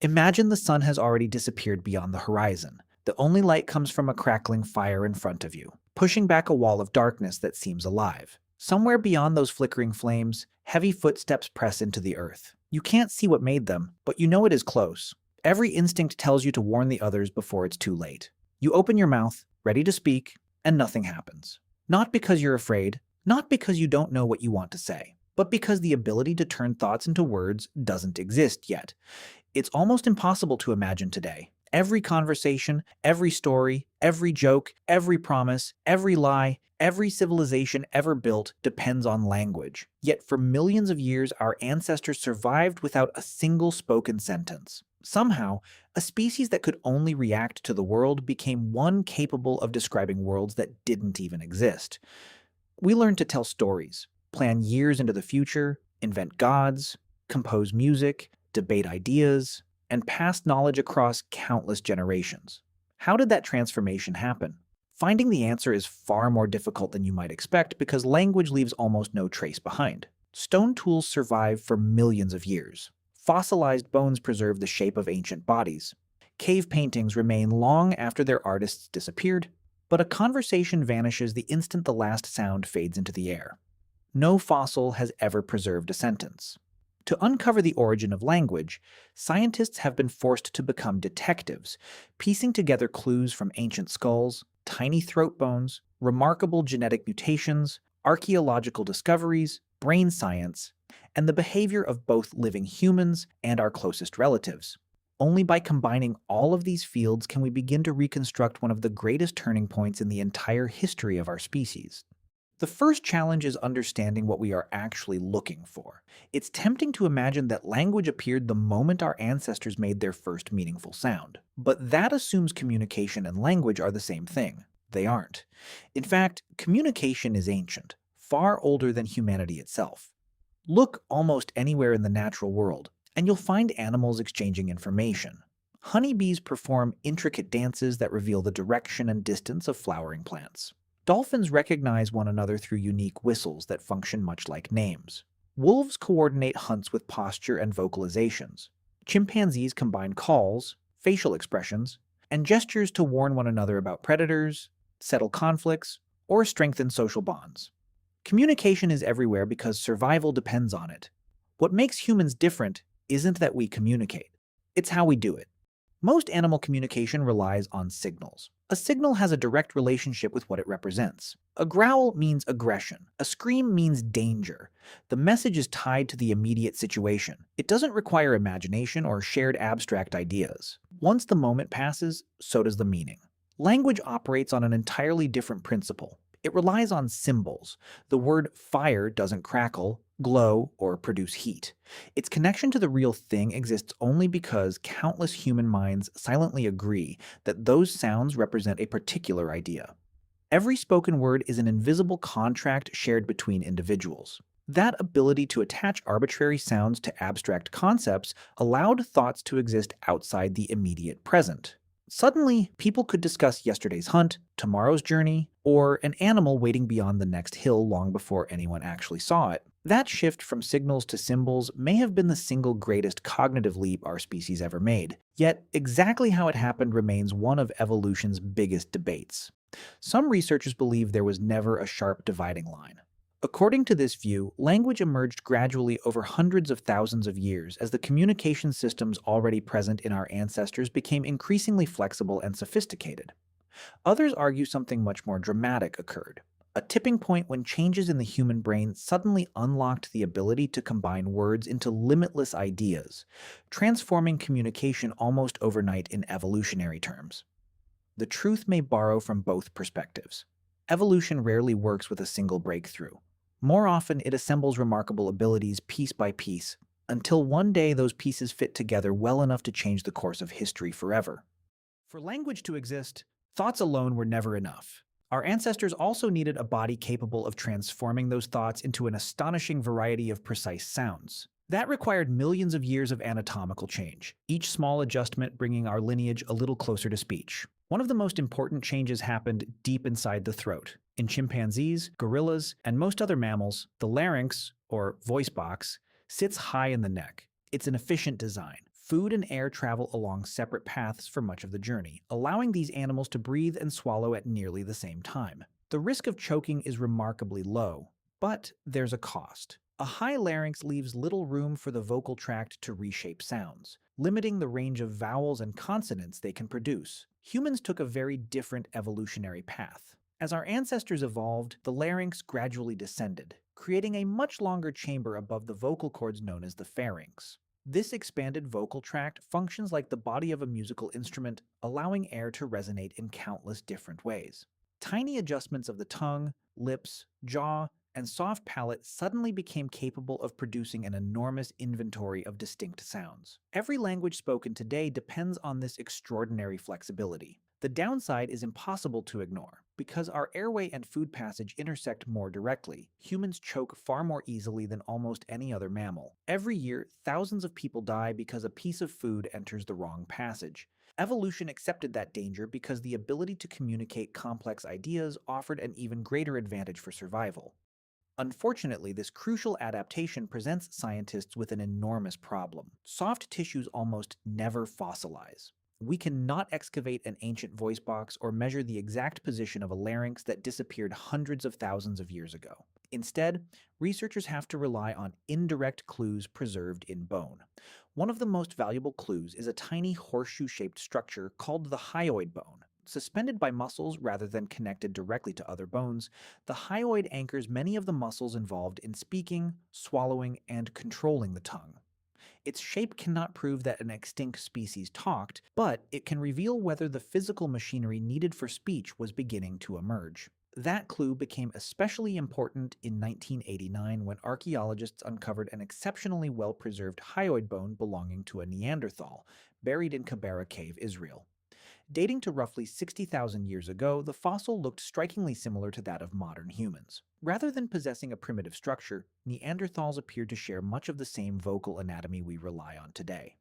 Imagine the sun has already disappeared beyond the horizon. The only light comes from a crackling fire in front of you, pushing back a wall of darkness that seems alive. Somewhere beyond those flickering flames, heavy footsteps press into the earth. You can't see what made them, but you know it is close. Every instinct tells you to warn the others before it's too late. You open your mouth, ready to speak, and nothing happens. Not because you're afraid, not because you don't know what you want to say, but because the ability to turn thoughts into words doesn't exist yet. It's almost impossible to imagine today. Every conversation, every story, every joke, every promise, every lie, every civilization ever built depends on language. Yet for millions of years, our ancestors survived without a single spoken sentence. Somehow, a species that could only react to the world became one capable of describing worlds that didn't even exist. We learned to tell stories, plan years into the future, invent gods, compose music, debate ideas, and pass knowledge across countless generations. How did that transformation happen? Finding the answer is far more difficult than you might expect because language leaves almost no trace behind. Stone tools survive for millions of years. Fossilized bones preserve the shape of ancient bodies. Cave paintings remain long after their artists disappeared, but a conversation vanishes the instant the last sound fades into the air. No fossil has ever preserved a sentence. To uncover the origin of language, scientists have been forced to become detectives, piecing together clues from ancient skulls, tiny throat bones, remarkable genetic mutations, archaeological discoveries, brain science, and the behavior of both living humans and our closest relatives. Only by combining all of these fields can we begin to reconstruct one of the greatest turning points in the entire history of our species. The first challenge is understanding what we are actually looking for. It's tempting to imagine that language appeared the moment our ancestors made their first meaningful sound. But that assumes communication and language are the same thing. They aren't. In fact, communication is ancient, far older than humanity itself. Look almost anywhere in the natural world, and you'll find animals exchanging information. Honeybees perform intricate dances that reveal the direction and distance of flowering plants. Dolphins recognize one another through unique whistles that function much like names. Wolves coordinate hunts with posture and vocalizations. Chimpanzees combine calls, facial expressions, and gestures to warn one another about predators, settle conflicts, or strengthen social bonds. Communication is everywhere because survival depends on it. What makes humans different isn't that we communicate, it's how we do it. Most animal communication relies on signals. A signal has a direct relationship with what it represents. A growl means aggression. A scream means danger. The message is tied to the immediate situation. It doesn't require imagination or shared abstract ideas. Once the moment passes, so does the meaning. Language operates on an entirely different principle. It relies on symbols. The word fire doesn't crackle, glow, or produce heat. Its connection to the real thing exists only because countless human minds silently agree that those sounds represent a particular idea. Every spoken word is an invisible contract shared between individuals. That ability to attach arbitrary sounds to abstract concepts allowed thoughts to exist outside the immediate present. Suddenly, people could discuss yesterday's hunt, tomorrow's journey, or an animal waiting beyond the next hill long before anyone actually saw it. That shift from signals to symbols may have been the single greatest cognitive leap our species ever made. Yet, exactly how it happened remains one of evolution's biggest debates. Some researchers believe there was never a sharp dividing line. According to this view, language emerged gradually over hundreds of thousands of years as the communication systems already present in our ancestors became increasingly flexible and sophisticated. Others argue something much more dramatic occurred, a tipping point when changes in the human brain suddenly unlocked the ability to combine words into limitless ideas, transforming communication almost overnight in evolutionary terms. The truth may borrow from both perspectives. Evolution rarely works with a single breakthrough. More often, it assembles remarkable abilities piece by piece, until one day those pieces fit together well enough to change the course of history forever. For language to exist, thoughts alone were never enough. Our ancestors also needed a body capable of transforming those thoughts into an astonishing variety of precise sounds. That required millions of years of anatomical change, each small adjustment bringing our lineage a little closer to speech. One of the most important changes happened deep inside the throat. In chimpanzees, gorillas, and most other mammals, the larynx, or voice box, sits high in the neck. It's an efficient design. Food and air travel along separate paths for much of the journey, allowing these animals to breathe and swallow at nearly the same time. The risk of choking is remarkably low, but there's a cost. A high larynx leaves little room for the vocal tract to reshape sounds, limiting the range of vowels and consonants they can produce. Humans took a very different evolutionary path. As our ancestors evolved, the larynx gradually descended, creating a much longer chamber above the vocal cords known as the pharynx. This expanded vocal tract functions like the body of a musical instrument, allowing air to resonate in countless different ways. Tiny adjustments of the tongue, lips, jaw, and soft palate suddenly became capable of producing an enormous inventory of distinct sounds. Every language spoken today depends on this extraordinary flexibility. The downside is impossible to ignore. Because our airway and food passage intersect more directly, humans choke far more easily than almost any other mammal. Every year, thousands of people die because a piece of food enters the wrong passage. Evolution accepted that danger because the ability to communicate complex ideas offered an even greater advantage for survival. Unfortunately, this crucial adaptation presents scientists with an enormous problem. Soft tissues almost never fossilize. We cannot excavate an ancient voice box or measure the exact position of a larynx that disappeared hundreds of thousands of years ago. Instead, researchers have to rely on indirect clues preserved in bone. One of the most valuable clues is a tiny horseshoe-shaped structure called the hyoid bone. Suspended by muscles rather than connected directly to other bones, the hyoid anchors many of the muscles involved in speaking, swallowing, and controlling the tongue. Its shape cannot prove that an extinct species talked, but it can reveal whether the physical machinery needed for speech was beginning to emerge. That clue became especially important in 1989 when archaeologists uncovered an exceptionally well-preserved hyoid bone belonging to a Neanderthal, buried in Kibera Cave, Israel. Dating to roughly 60,000 years ago, the fossil looked strikingly similar to that of modern humans. Rather than possessing a primitive structure, Neanderthals appeared to share much of the same vocal anatomy we rely on today.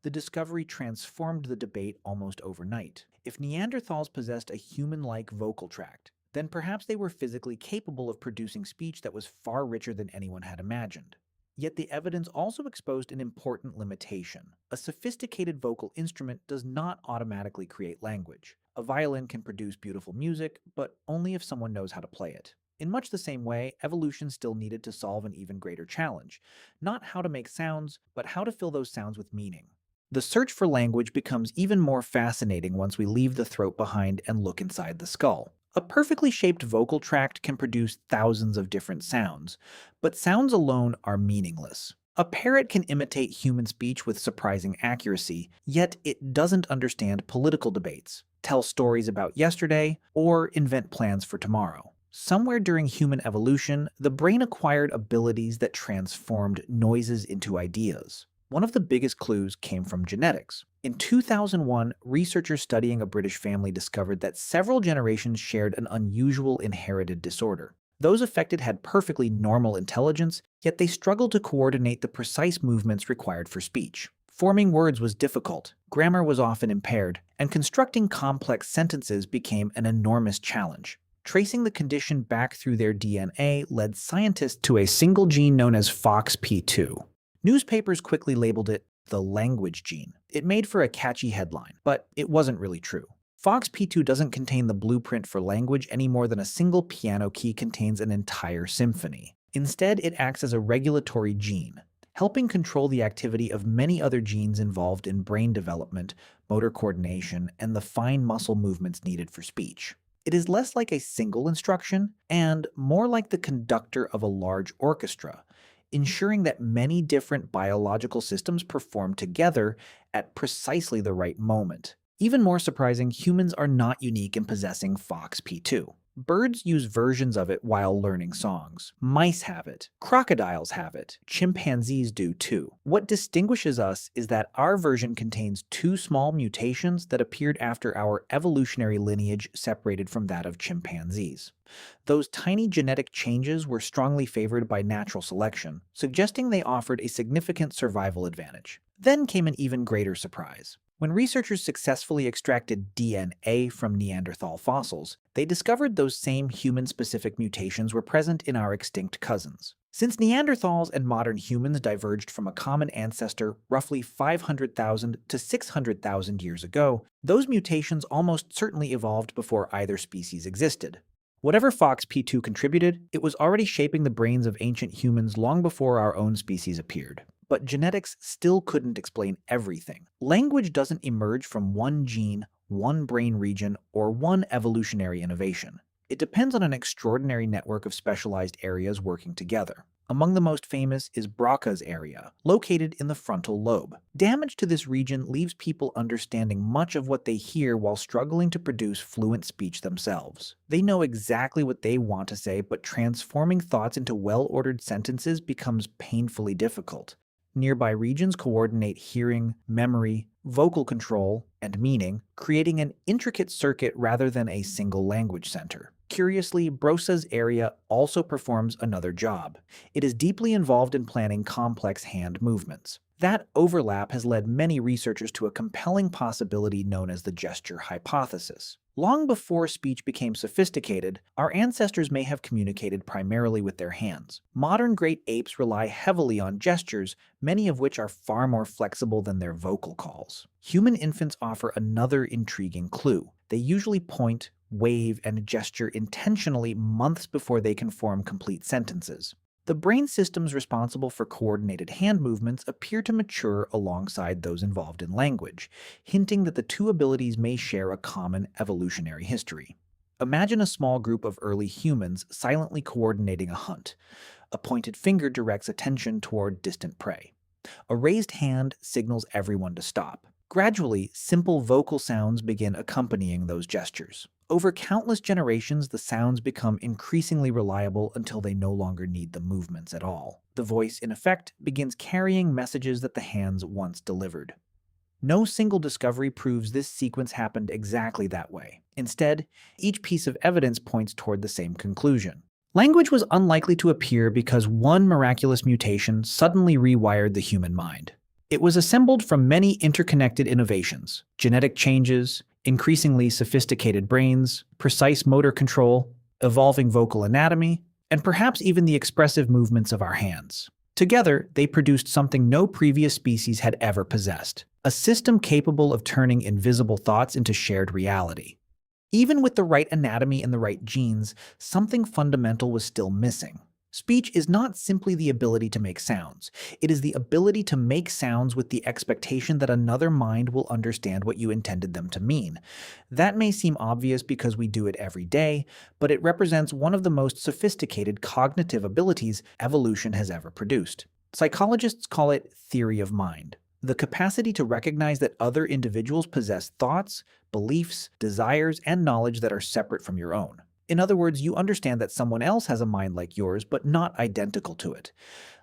The discovery transformed the debate almost overnight. If Neanderthals possessed a human-like vocal tract, then perhaps they were physically capable of producing speech that was far richer than anyone had imagined. Yet the evidence also exposed an important limitation. A sophisticated vocal instrument does not automatically create language. A violin can produce beautiful music, but only if someone knows how to play it. In much the same way, evolution still needed to solve an even greater challenge. Not how to make sounds, but how to fill those sounds with meaning. The search for language becomes even more fascinating once we leave the throat behind and look inside the skull. A perfectly shaped vocal tract can produce thousands of different sounds, but sounds alone are meaningless. A parrot can imitate human speech with surprising accuracy, yet it doesn't understand political debates, tell stories about yesterday, or invent plans for tomorrow. Somewhere during human evolution, the brain acquired abilities that transformed noises into ideas. One of the biggest clues came from genetics. In 2001, researchers studying a British family discovered that several generations shared an unusual inherited disorder. Those affected had perfectly normal intelligence, yet they struggled to coordinate the precise movements required for speech. Forming words was difficult, grammar was often impaired, and constructing complex sentences became an enormous challenge. Tracing the condition back through their DNA led scientists to a single gene known as FOXP2. Newspapers quickly labeled it the language gene. It made for a catchy headline, but it wasn't really true. FOXP2 doesn't contain the blueprint for language any more than a single piano key contains an entire symphony. Instead, it acts as a regulatory gene, helping control the activity of many other genes involved in brain development, motor coordination, and the fine muscle movements needed for speech. It is less like a single instruction and more like the conductor of a large orchestra, ensuring that many different biological systems perform together at precisely the right moment. Even more surprising, humans are not unique in possessing FOXP2. Birds use versions of it while learning songs. Mice have it. Crocodiles have it. Chimpanzees do too. What distinguishes us is that our version contains two small mutations that appeared after our evolutionary lineage separated from that of chimpanzees. Those tiny genetic changes were strongly favored by natural selection, suggesting they offered a significant survival advantage. Then came an even greater surprise. When researchers successfully extracted DNA from Neanderthal fossils, they discovered those same human-specific mutations were present in our extinct cousins. Since Neanderthals and modern humans diverged from a common ancestor roughly 500,000 to 600,000 years ago, those mutations almost certainly evolved before either species existed. Whatever FOXP2 contributed, it was already shaping the brains of ancient humans long before our own species appeared. But genetics still couldn't explain everything. Language doesn't emerge from one gene, one brain region, or one evolutionary innovation. It depends on an extraordinary network of specialized areas working together. Among the most famous is Broca's area, located in the frontal lobe. Damage to this region leaves people understanding much of what they hear while struggling to produce fluent speech themselves. They know exactly what they want to say, but transforming thoughts into well-ordered sentences becomes painfully difficult. Nearby regions coordinate hearing, memory, vocal control, and meaning, creating an intricate circuit rather than a single language center. Curiously, Broca's area also performs another job. It is deeply involved in planning complex hand movements. That overlap has led many researchers to a compelling possibility known as the gesture hypothesis. Long before speech became sophisticated, our ancestors may have communicated primarily with their hands. Modern great apes rely heavily on gestures, many of which are far more flexible than their vocal calls. Human infants offer another intriguing clue. They usually point, wave, and gesture intentionally months before they can form complete sentences. The brain systems responsible for coordinated hand movements appear to mature alongside those involved in language, hinting that the two abilities may share a common evolutionary history. Imagine a small group of early humans silently coordinating a hunt. A pointed finger directs attention toward distant prey. A raised hand signals everyone to stop. Gradually, simple vocal sounds begin accompanying those gestures. Over countless generations, the sounds become increasingly reliable until they no longer need the movements at all. The voice, in effect, begins carrying messages that the hands once delivered. No single discovery proves this sequence happened exactly that way. Instead, each piece of evidence points toward the same conclusion. Language was unlikely to appear because one miraculous mutation suddenly rewired the human mind. It was assembled from many interconnected innovations: genetic changes, increasingly sophisticated brains, precise motor control, evolving vocal anatomy, and perhaps even the expressive movements of our hands. Together, they produced something no previous species had ever possessed: a system capable of turning invisible thoughts into shared reality. Even with the right anatomy and the right genes, something fundamental was still missing. Speech is not simply the ability to make sounds. It is the ability to make sounds with the expectation that another mind will understand what you intended them to mean. That may seem obvious because we do it every day, but it represents one of the most sophisticated cognitive abilities evolution has ever produced. Psychologists call it theory of mind. The capacity to recognize that other individuals possess thoughts, beliefs, desires, and knowledge that are separate from your own. In other words, you understand that someone else has a mind like yours, but not identical to it.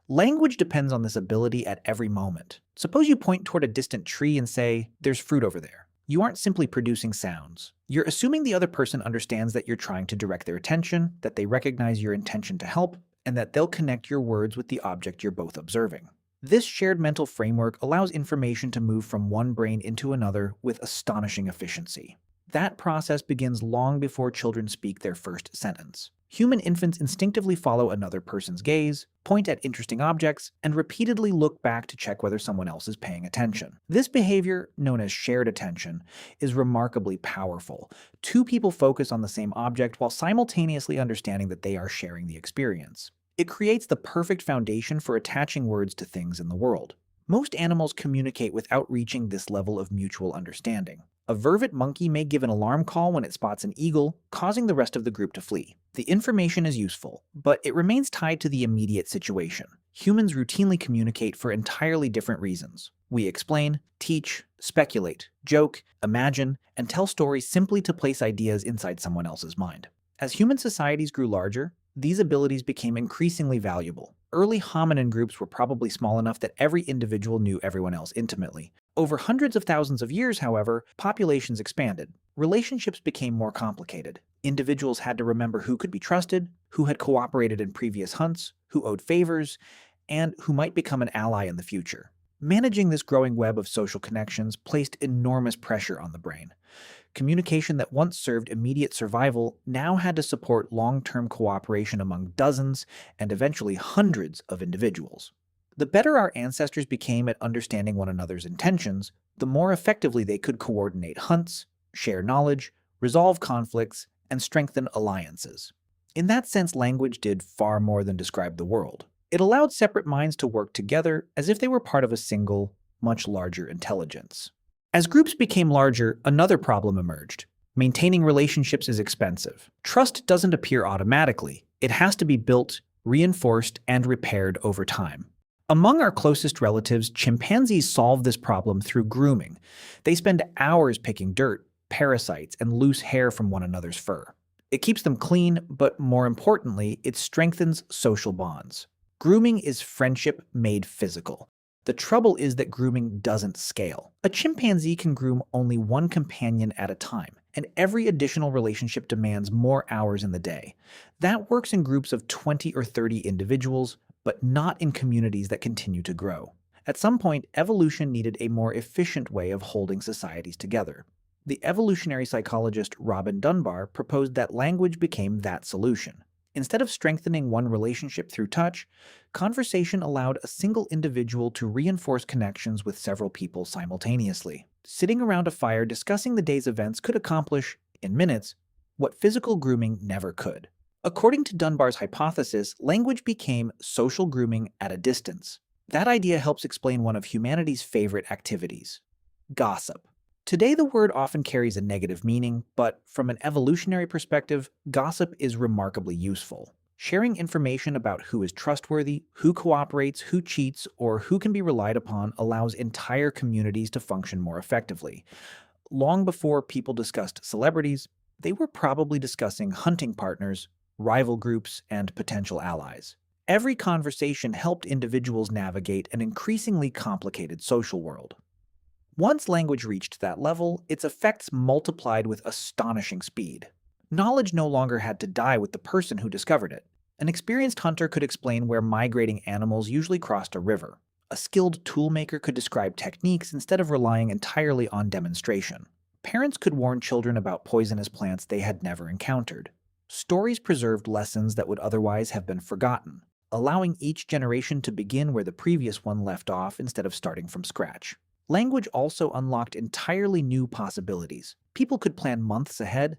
Language depends on this ability at every moment. Suppose you point toward a distant tree and say, "There's fruit over there." You aren't simply producing sounds. You're assuming the other person understands that you're trying to direct their attention, that they recognize your intention to help, and that they'll connect your words with the object you're both observing. This shared mental framework allows information to move from one brain into another with astonishing efficiency. That process begins long before children speak their first sentence. Human infants instinctively follow another person's gaze, point at interesting objects, and repeatedly look back to check whether someone else is paying attention. This behavior, known as shared attention, is remarkably powerful. Two people focus on the same object while simultaneously understanding that they are sharing the experience. It creates the perfect foundation for attaching words to things in the world. Most animals communicate without reaching this level of mutual understanding. A vervet monkey may give an alarm call when it spots an eagle, causing the rest of the group to flee. The information is useful, but it remains tied to the immediate situation. Humans routinely communicate for entirely different reasons. We explain, teach, speculate, joke, imagine, and tell stories simply to place ideas inside someone else's mind. As human societies grew larger, these abilities became increasingly valuable. Early hominin groups were probably small enough that every individual knew everyone else intimately. Over hundreds of thousands of years, however, populations expanded. Relationships became more complicated. Individuals had to remember who could be trusted, who had cooperated in previous hunts, who owed favors, and who might become an ally in the future. Managing this growing web of social connections placed enormous pressure on the brain. Communication that once served immediate survival now had to support long-term cooperation among dozens and eventually hundreds of individuals. The better our ancestors became at understanding one another's intentions, the more effectively they could coordinate hunts, share knowledge, resolve conflicts, and strengthen alliances. In that sense, language did far more than describe the world. It allowed separate minds to work together as if they were part of a single, much larger intelligence. As groups became larger, another problem emerged. Maintaining relationships is expensive. Trust doesn't appear automatically. It has to be built, reinforced, and repaired over time. Among our closest relatives, chimpanzees solve this problem through grooming. They spend hours picking dirt, parasites, and loose hair from one another's fur. It keeps them clean, but more importantly, it strengthens social bonds. Grooming is friendship made physical. The trouble is that grooming doesn't scale. A chimpanzee can groom only one companion at a time, and every additional relationship demands more hours in the day. That works in groups of 20 or 30 individuals, but not in communities that continue to grow. At some point, evolution needed a more efficient way of holding societies together. The evolutionary psychologist Robin Dunbar proposed that language became that solution. Instead of strengthening one relationship through touch, conversation allowed a single individual to reinforce connections with several people simultaneously. Sitting around a fire discussing the day's events could accomplish, in minutes, what physical grooming never could. According to Dunbar's hypothesis, language became social grooming at a distance. That idea helps explain one of humanity's favorite activities: gossip. Today, the word often carries a negative meaning, but from an evolutionary perspective, gossip is remarkably useful. Sharing information about who is trustworthy, who cooperates, who cheats, or who can be relied upon allows entire communities to function more effectively. Long before people discussed celebrities, they were probably discussing hunting partners, rival groups, and potential allies. Every conversation helped individuals navigate an increasingly complicated social world. Once language reached that level, its effects multiplied with astonishing speed. Knowledge no longer had to die with the person who discovered it. An experienced hunter could explain where migrating animals usually crossed a river. A skilled toolmaker could describe techniques instead of relying entirely on demonstration. Parents could warn children about poisonous plants they had never encountered. Stories preserved lessons that would otherwise have been forgotten, allowing each generation to begin where the previous one left off instead of starting from scratch. Language also unlocked entirely new possibilities. People could plan months ahead,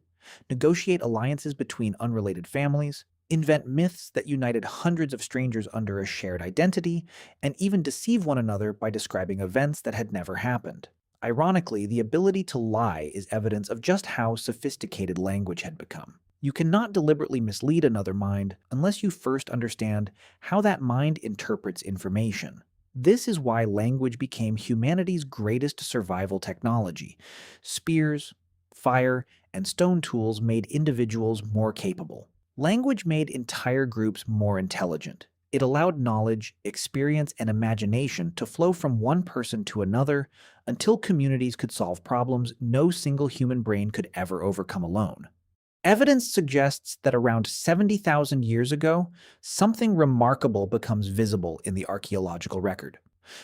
negotiate alliances between unrelated families, invent myths that united hundreds of strangers under a shared identity, and even deceive one another by describing events that had never happened. Ironically, the ability to lie is evidence of just how sophisticated language had become. You cannot deliberately mislead another mind unless you first understand how that mind interprets information. This is why language became humanity's greatest survival technology. Spears, fire, and stone tools made individuals more capable. Language made entire groups more intelligent. It allowed knowledge, experience, and imagination to flow from one person to another until communities could solve problems no single human brain could ever overcome alone. Evidence suggests that around 70,000 years ago, something remarkable becomes visible in the archaeological record.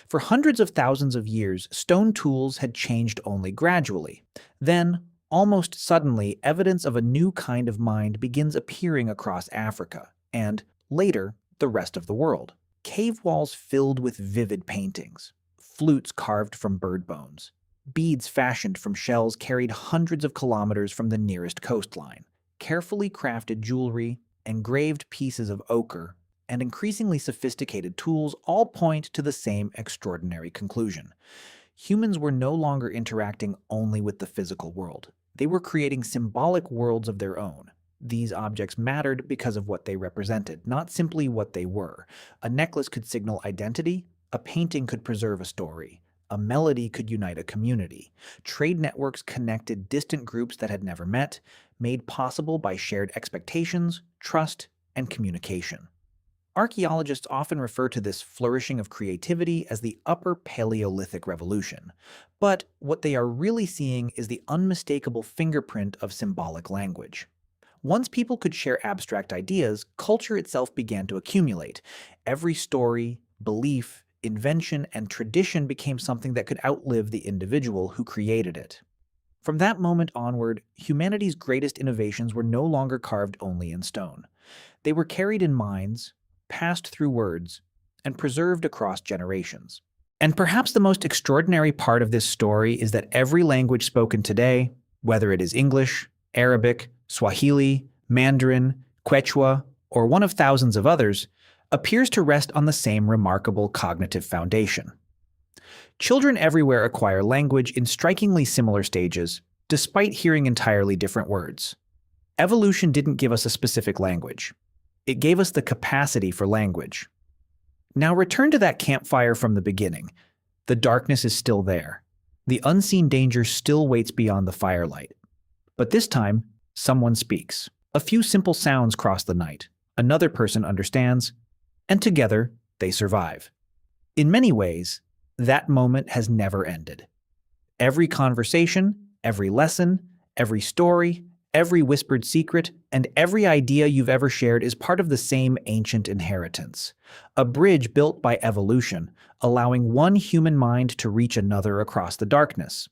For hundreds of thousands of years, stone tools had changed only gradually. Then, almost suddenly, evidence of a new kind of mind begins appearing across Africa, and, later, the rest of the world. Cave walls filled with vivid paintings, flutes carved from bird bones, beads fashioned from shells carried hundreds of kilometers from the nearest coastline, carefully crafted jewelry, engraved pieces of ochre, and increasingly sophisticated tools all point to the same extraordinary conclusion. Humans were no longer interacting only with the physical world. They were creating symbolic worlds of their own. These objects mattered because of what they represented, not simply what they were. A necklace could signal identity, a painting could preserve a story. A melody could unite a community. Trade networks connected distant groups that had never met, made possible by shared expectations, trust, and communication. Archaeologists often refer to this flourishing of creativity as the Upper Paleolithic Revolution, but what they are really seeing is the unmistakable fingerprint of symbolic language. Once people could share abstract ideas, culture itself began to accumulate. Every story, belief, invention, and tradition became something that could outlive the individual who created it. From that moment onward, humanity's greatest innovations were no longer carved only in stone. They were carried in minds, passed through words, and preserved across generations. And perhaps the most extraordinary part of this story is that every language spoken today, whether it is English, Arabic, Swahili, Mandarin, Quechua, or one of thousands of others, appears to rest on the same remarkable cognitive foundation. Children everywhere acquire language in strikingly similar stages, despite hearing entirely different words. Evolution didn't give us a specific language. It gave us the capacity for language. Now return to that campfire from the beginning. The darkness is still there. The unseen danger still waits beyond the firelight. But this time, someone speaks. A few simple sounds cross the night. Another person understands, and together, they survive. In many ways, that moment has never ended. Every conversation, every lesson, every story, every whispered secret, and every idea you've ever shared is part of the same ancient inheritance. A bridge built by evolution, allowing one human mind to reach another across the darkness.